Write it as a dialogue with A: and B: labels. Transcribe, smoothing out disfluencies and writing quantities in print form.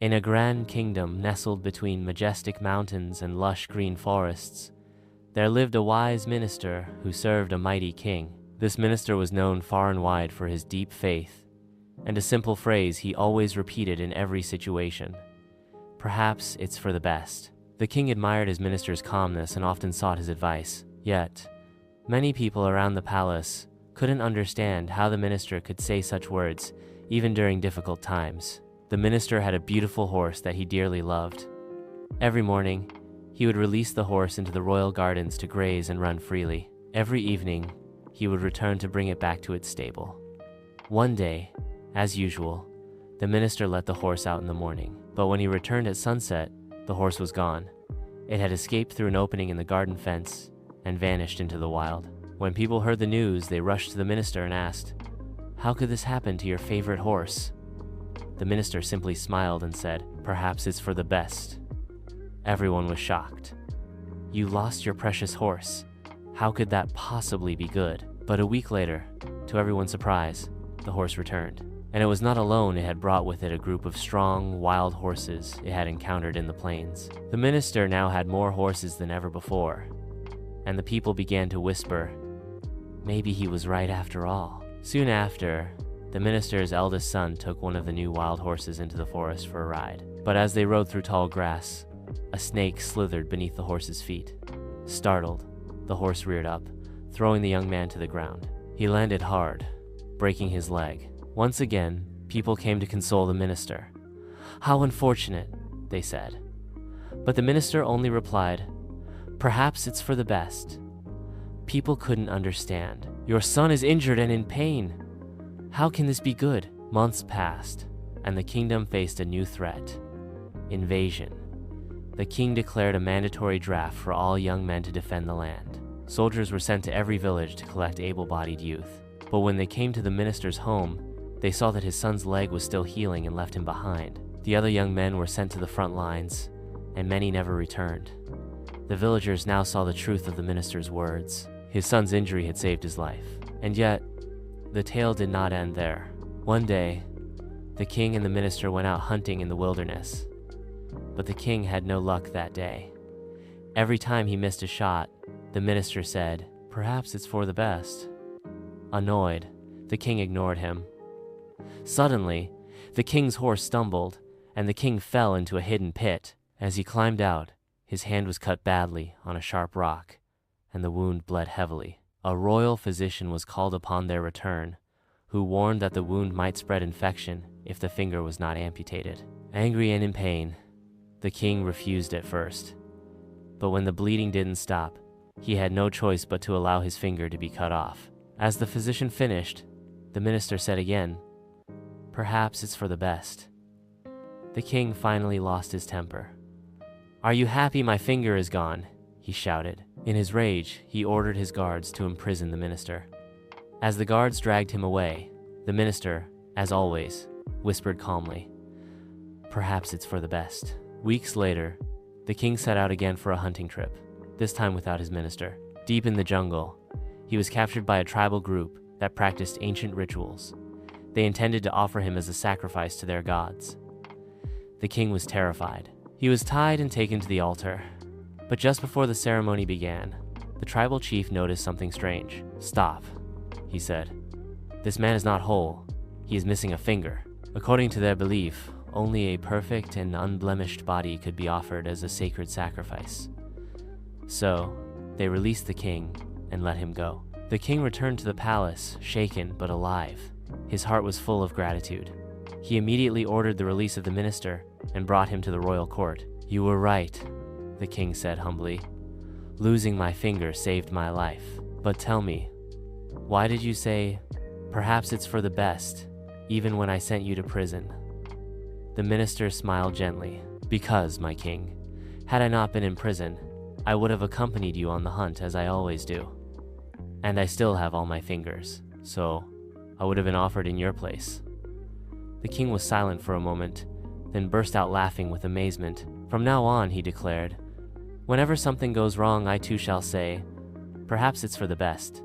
A: In a grand kingdom nestled between majestic mountains and lush green forests, there lived a wise minister who served a mighty king. This minister was known far and wide for his deep faith, and a simple phrase he always repeated in every situation: "Perhaps it's for the best." The king admired his minister's calmness and often sought his advice. Yet, many people around the palace couldn't understand how the minister could say such words, even during difficult times. The minister had a beautiful horse that he dearly loved. Every morning, he would release the horse into the royal gardens to graze and run freely. Every evening, he would return to bring it back to its stable. One day, as usual, the minister let the horse out in the morning. But when he returned at sunset, the horse was gone. It had escaped through an opening in the garden fence and vanished into the wild. When people heard the news, they rushed to the minister and asked, "How could this happen to your favorite horse?" The minister simply smiled and said, "Perhaps it's for the best." Everyone was shocked. "You lost your precious horse. How could that possibly be good?" But a week later, to everyone's surprise, the horse returned. And it was not alone. It had brought with it a group of strong, wild horses it had encountered in the plains. The minister now had more horses than ever before, and the people began to whisper, maybe he was right after all. Soon after, the minister's eldest son took one of the new wild horses into the forest for a ride. But as they rode through tall grass, a snake slithered beneath the horse's feet. Startled, the horse reared up, throwing the young man to the ground. He landed hard, breaking his leg. Once again, people came to console the minister. "How unfortunate," they said. But the minister only replied, "Perhaps it's for the best." People couldn't understand. "Your son is injured and in pain. How can this be good?" Months passed, and the kingdom faced a new threat: invasion. The king declared a mandatory draft for all young men to defend the land. Soldiers were sent to every village to collect able-bodied youth. But when they came to the minister's home, they saw that his son's leg was still healing and left him behind. The other young men were sent to the front lines, and many never returned. The villagers now saw the truth of the minister's words. His son's injury had saved his life. And yet, the tale did not end there. One day, the king and the minister went out hunting in the wilderness. But the king had no luck that day. Every time he missed a shot, the minister said, "Perhaps it's for the best." Annoyed, the king ignored him. Suddenly, the king's horse stumbled, and the king fell into a hidden pit. As he climbed out, his hand was cut badly on a sharp rock, and the wound bled heavily. A royal physician was called upon their return, who warned that the wound might spread infection if the finger was not amputated. Angry and in pain, the king refused at first. But when the bleeding didn't stop, he had no choice but to allow his finger to be cut off. As the physician finished, the minister said again, "Perhaps it's for the best." The king finally lost his temper. "Are you happy my finger is gone?" he shouted. In his rage, he ordered his guards to imprison the minister. As the guards dragged him away, the minister, as always, whispered calmly, "Perhaps it's for the best." Weeks later, the king set out again for a hunting trip, this time without his minister. Deep in the jungle, he was captured by a tribal group that practiced ancient rituals. They intended to offer him as a sacrifice to their gods. The king was terrified. He was tied and taken to the altar. But just before the ceremony began, the tribal chief noticed something strange. "Stop," he said. "This man is not whole. He is missing a finger." According to their belief, only a perfect and unblemished body could be offered as a sacred sacrifice. So, they released the king and let him go. The king returned to the palace, shaken but alive. His heart was full of gratitude. He immediately ordered the release of the minister and brought him to the royal court. "You were right," the king said humbly. "Losing my finger saved my life. But tell me, why did you say, 'Perhaps it's for the best,' even when I sent you to prison?" The minister smiled gently. "Because, my king, had I not been in prison, I would have accompanied you on the hunt as I always do. And I still have all my fingers, so I would have been offered in your place." The king was silent for a moment, then burst out laughing with amazement. "From now on," he declared, "whenever something goes wrong, I too shall say, 'Perhaps it's for the best.'"